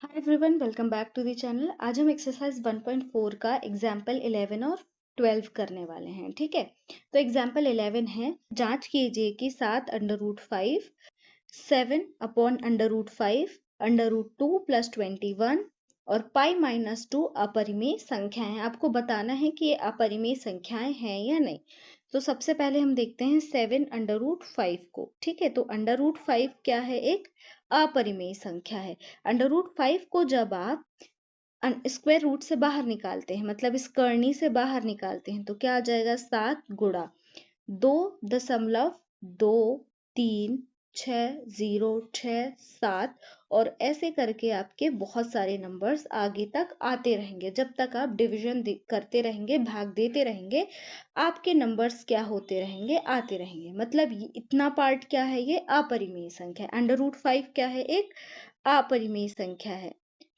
Hi everyone, welcome back to the channel. आज हम exercise 1.4 का एग्जाम्पल 11 और 12 करने वाले हैं। ठीक है, तो एग्जाम्पल 11 है, जांच कीजिए कि 7 under root 5, 7 upon under root 5, under root 2 plus 21 और पाई माइनस 2 अपरिमेय संख्याएं। आपको बताना है कि ये अपरिमेय संख्याएं हैं या नहीं। तो सबसे पहले हम देखते हैं 7 अंडर रूट 5 को। ठीक है, तो अंडर रूट 5 क्या है? एक अपरिमेय संख्या है। अंडर रूट 5 को जब आप स्क्वायर रूट से बाहर निकालते हैं, मतलब इस करनी से बाहर निकालते हैं, तो क्या आ जाएगा? 7 गुणा 2.23 6 0 6 7 और ऐसे करके आपके बहुत सारे नंबर्स आगे तक आते रहेंगे। जब तक आप डिवीजन करते रहेंगे, भाग देते रहेंगे, आपके नंबर्स क्या होते रहेंगे? आते रहेंगे। मतलब इतना पार्ट क्या है? ये अपरिमेय संख्या है। अंडर रूट 5 क्या है? एक अपरिमेय संख्या है।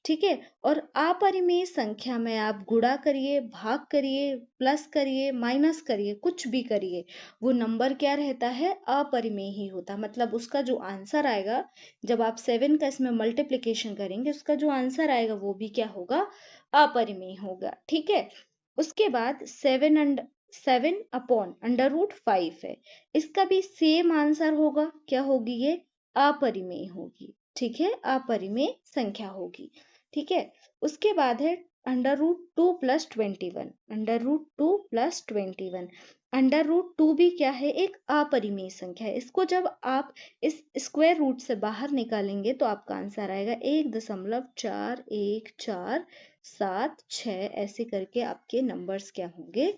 ठीक है, और अपरिमेय संख्या में आप गुणा करिए, भाग करिए, प्लस करिए, माइनस करिए, कुछ भी करिए, वो नंबर क्या रहता है? अपरिमेय ही होता है। मतलब उसका जो आंसर आएगा, जब आप 7 का इसमें मल्टीप्लिकेशन करेंगे, उसका जो आंसर आएगा वो भी क्या होगा? अपरिमेय होगा। ठीक है, उसके बाद 7 अपॉन अंडर रूट 5 है, इसका भी सेम आंसर होगा। क्या होगी ये? अपरिमेय होगी। ठीक है, अपरिमेय संख्या होगी। ठीक है, उसके बाद है under root 2 plus 21, under root 2 plus 21। Under root 2 भी क्या है? एक अपरिमेय संख्या है। इसको जब आप इस स्क्वायर रूट से बाहर निकालेंगे तो आपका आंसर आएगा 1.4146। ऐसे करके आपके नंबर्स क्या होंगे?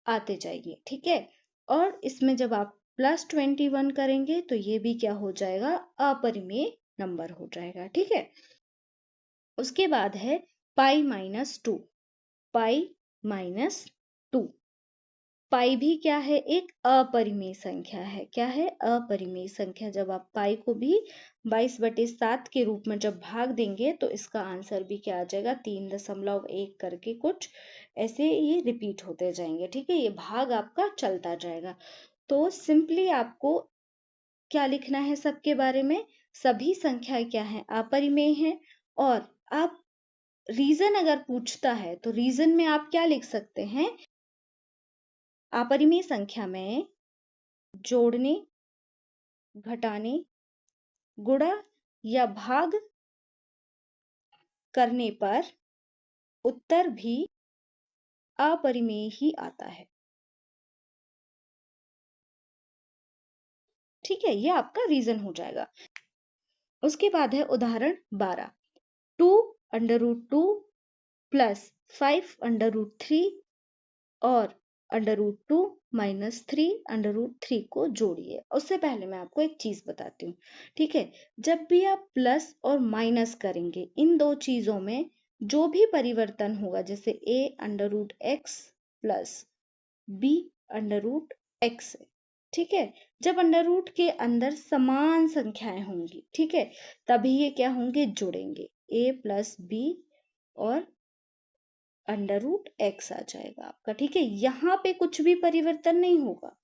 आते जाएंगे। ठीक है, और इसमें जब आप प्लस 21 करेंगे तो ये भी क्या हो जाएगा? अपरिमेय नंबर हो जाएगा। ठीक है, उसके बाद है पाई माइनस 2, पाई माइनस 2। पाई भी क्या है? एक अपरिमेय संख्या है। क्या है? अपरिमेय संख्या। जब आप पाई को भी 22/7 के रूप में जब भाग देंगे तो इसका आंसर भी क्या आ जाएगा? 3.1 करके कुछ ऐसे ये रिपीट होते जाएंगे। ठीक है, ये भाग आपका चलता जाएगा। तो सिंपली आपको क्या लिखना है सबके बारे में? सभी संख्याएं क्या है? अपरिमेय है। और आप रीजन अगर पूछता है तो रीजन में आप क्या लिख सकते हैं? अपरिमेय संख्या में जोड़ने, घटाने, गुणा या भाग करने पर उत्तर भी अपरिमेय ही आता है। ठीक है, ये आपका रीजन हो जाएगा। उसके बाद है उदाहरण 12, 2 under root 2 plus 5 under root 3 और under root 2 minus 3 under root 3 को जोड़िए। उससे पहले मैं आपको एक चीज बताती हूँ। ठीक है, जब भी आप प्लस और माइनस करेंगे, इन दो चीजों में जो भी परिवर्तन होगा, जैसे a under root X plus b under root X है। ठीक है, जब अंडर रूट के अंदर समान संख्याएं होंगी, ठीक है, तभी ये क्या होंगे? जुड़ेंगे। a प्लस b और अंडर रूट एक्स आ जाएगा आपका। ठीक है, यहाँ पे कुछ भी परिवर्तन नहीं होगा।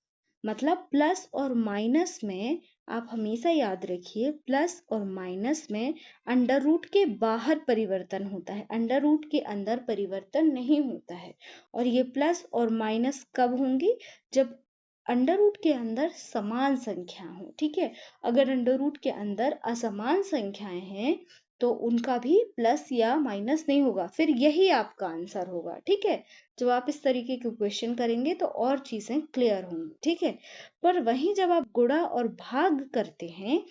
मतलब प्लस और माइनस में आप हमेशा याद रखिए, प्लस और माइनस में अंडर रूट के बाहर परिवर्तन होता है, अंडर रूट के अंदर परिवर्तन नहीं होता है। और ये प्लस और माइनस कब होंगी? जब अंडर रूट के अंदर समान संख्या हो। ठीक है, अगर अंडर रूट के अंदर असमान संख्याएं हैं तो उनका भी प्लस या माइनस नहीं होगा, फिर यही आपका आंसर होगा। ठीक है, जब आप इस तरीके के क्वेश्चन करेंगे तो और चीजें क्लियर होंगी। ठीक है, पर वहीं जब आप गुणा और भाग करते हैं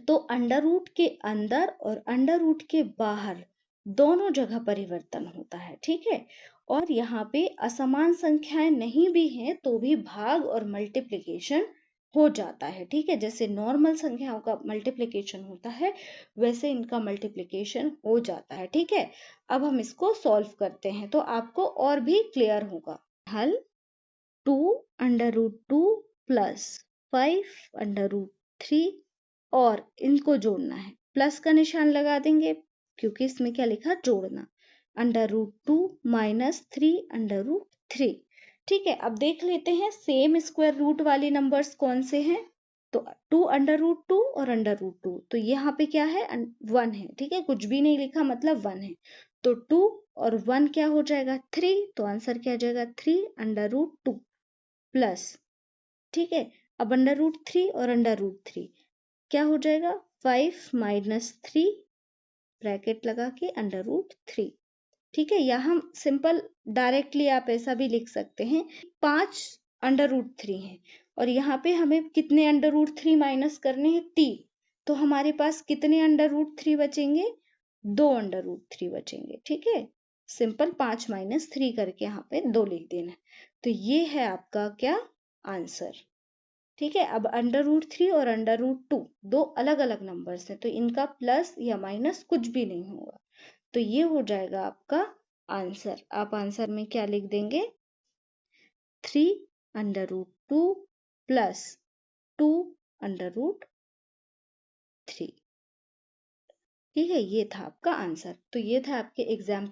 तो अंडर रूट के अंदर और अंडर रूट के बाहर दोनों जगह परिवर्तन होता है। ठीक है, और यहाँ पे असमान संख्याएं नहीं भी हैं तो भी भाग और मल्टीप्लिकेशन हो जाता है। ठीक है, जैसे नॉर्मल संख्याओं का मल्टीप्लिकेशन होता है, वैसे इनका मल्टीप्लिकेशन हो जाता है। ठीक है, अब हम इसको सॉल्व करते हैं तो आपको और भी क्लियर होगा। हल 2 under root 2 plus 5 under root 3 और इनको जोड़ना है। प्लस का निशान लगा देंगे क्योंकि इसमें क्या लिखा? जोड़ना। Under root 2 minus 3 under root 3। ठीक है, अब देख लेते हैं सेम स्क्वायर रूट वाले नंबर्स कौन से हैं। तो 2√2 और √2, तो यहाँ पे क्या है 1 है, ठीक है, कुछ भी नहीं लिखा मतलब 1 है, तो 2 और 1 क्या हो जाएगा 3, तो आंसर क्या आ जाएगा 3√2 प्लस, ठीक है। अब √3 और √3 क्या हो जाएगा 5 - 3 ब्रैकेट लगा के √3, ठीक है। या हम सिंपल डायरेक्टली आप ऐसा भी लिख सकते हैं 5 √3 है और यहाँ पे हमें कितने √3 माइनस करने हैं 3, तो हमारे पास कितने √3 बचेंगे 2 √3 बचेंगे, ठीक है। सिंपल 5 - 3 करके यहाँ पे 2 लिख देना, तो ये है आपका क्या आंसर, ठीक है। अब √3 और √2 दो अलग अलग नंबर्स हैं, तो इनका प्लस या माइनस कुछ भी नहीं होगा, तो ये हो जाएगा आपका आंसर। आप आंसर में क्या लिख देंगे 3√2 प्लस 2√3, ठीक है, ये था आपका आंसर। तो ये था आपके एग्जाम